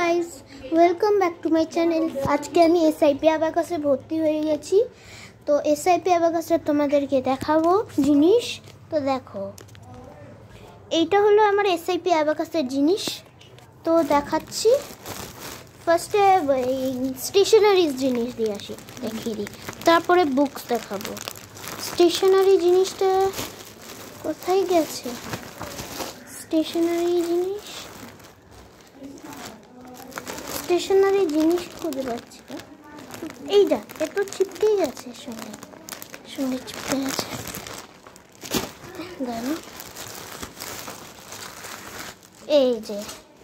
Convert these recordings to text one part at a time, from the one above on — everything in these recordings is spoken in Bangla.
Guys, welcome back to my channel. আজকে আমি এসআইপি অ্যাবাকাসে ভর্তি হয়ে গেছি। তো এসআইপি অ্যাবাকাসে তোমাদেরকে দেখাবো জিনিস। তো দেখো, এইটা হলো আমার এসআইপি অ্যাবাকাসের জিনিস। তো দেখাচ্ছি। ফার্স্টে স্টেশনারিজ জিনিস দিয়ে আসি, দেখিয়ে দিই, তারপরে বুকস দেখাবো। স্টেশনারি জিনিসটা কোথায় গেছে? স্টেশনারি জিনিস খুঁজে পাচ্ছি না। এইটা এত চিপকেই গেছে, সঙ্গে চিপকে গেছে। দাঁড়ানো, এই যে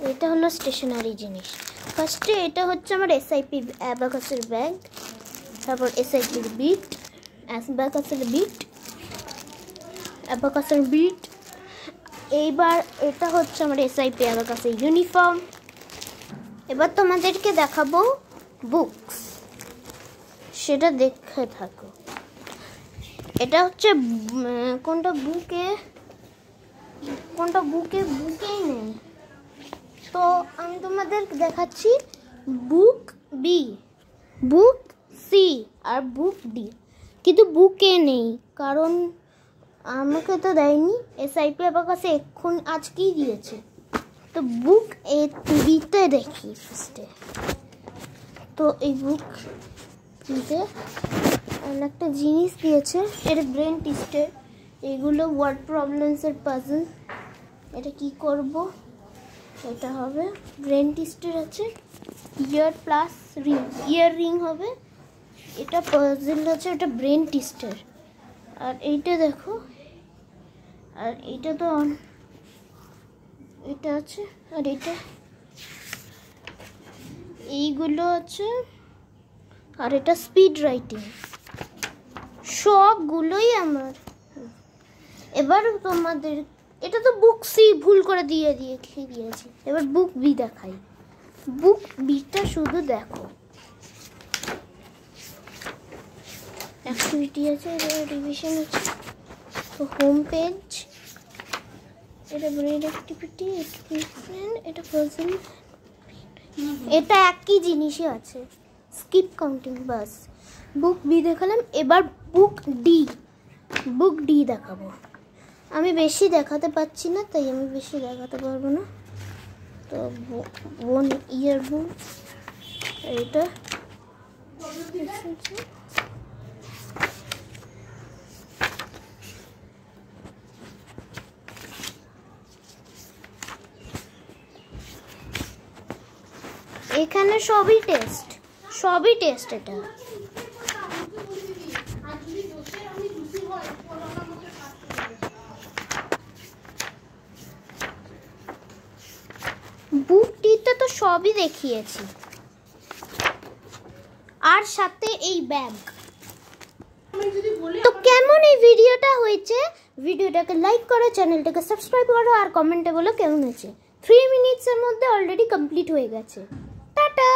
এটা হলো স্টেশনারি জিনিস। ফার্স্টে এটা হচ্ছে আমার এসআইপি অ্যাবাকাসের ব্যাগ, তারপর এসআইপির বিট, অ্যাবাকাসের বিট। এইবার এটা হচ্ছে আমার এসআইপি অ্যাবাকাসের ইউনিফর্ম। এবার তোমাদেরকে দেখাবো বুকস, সেটা দেখে থাকো। এটা হচ্ছে কোনটা বুকেই নেই। তো আমি তোমাদের দেখাচ্ছি বুক বি, বুক সি আর বুক ডি, কিন্তু বুকে নেই, কারণ আমাকে তো দেয়নি। এসআইপি অ্যাবাকাসে আজকেই দিয়েছে। তো বুক এ বিতে দেখি ফার্স্টে। তো এই বুক বিতে একটা জিনিস দিয়েছে, এটা ব্রেন টেস্টের। এগুলো ওয়ার্ড প্রবলেমসের পাজল। এটা কি করব? এটা হবে ব্রেন টেস্টের আছে, ইয়ার প্লাস রিং, ইয়ার রিং হবে। এটা পাজল আছে, এটা ব্রেন টেস্টের। আর এইটা দেখো, আর এইটা তো এটা আছে, আর এটা এইগুলো আছে, আর এটা স্পিড রাইটিং। সবগুলোই আমার। এবার তোমাদের এটা তো বুক সি ভুল করে দিয়েছি। এবার বুক বি দেখাই। বুক বিটা শুধু দেখো, অ্যাক্টিভিটি আছে, রিভিশন আছে, তো হোম পেজ, এটা ব্রেড অ্যাক্টিভিটি, এটা পাজল, এটা একই জিনিসই আছে, স্কিপ কাউন্টিং, বাস। বুক বি দেখালাম। এবার বুক ডি দেখাবো। আমি বেশি দেখাতে পাচ্ছি না, তাই আমি বেশি দেখাতে পারবো না। তো বোন ইয়ার বোন, এটা এখানে সবই টেস্ট। এটা বুকটিতে তো সবই দেখিয়েছি, আর সাথে এই ব্যাগ। তো কেমন এই ভিডিওটা হয়েছে? ভিডিওটাকে লাইক করো, চ্যানেলটাকে সাবস্ক্রাইব করো, আর কমেন্টে বলো কেমন হয়েছে। 3 মিনিটসের মধ্যে অলরেডি কমপ্লিট হয়ে গেছে। টাটা।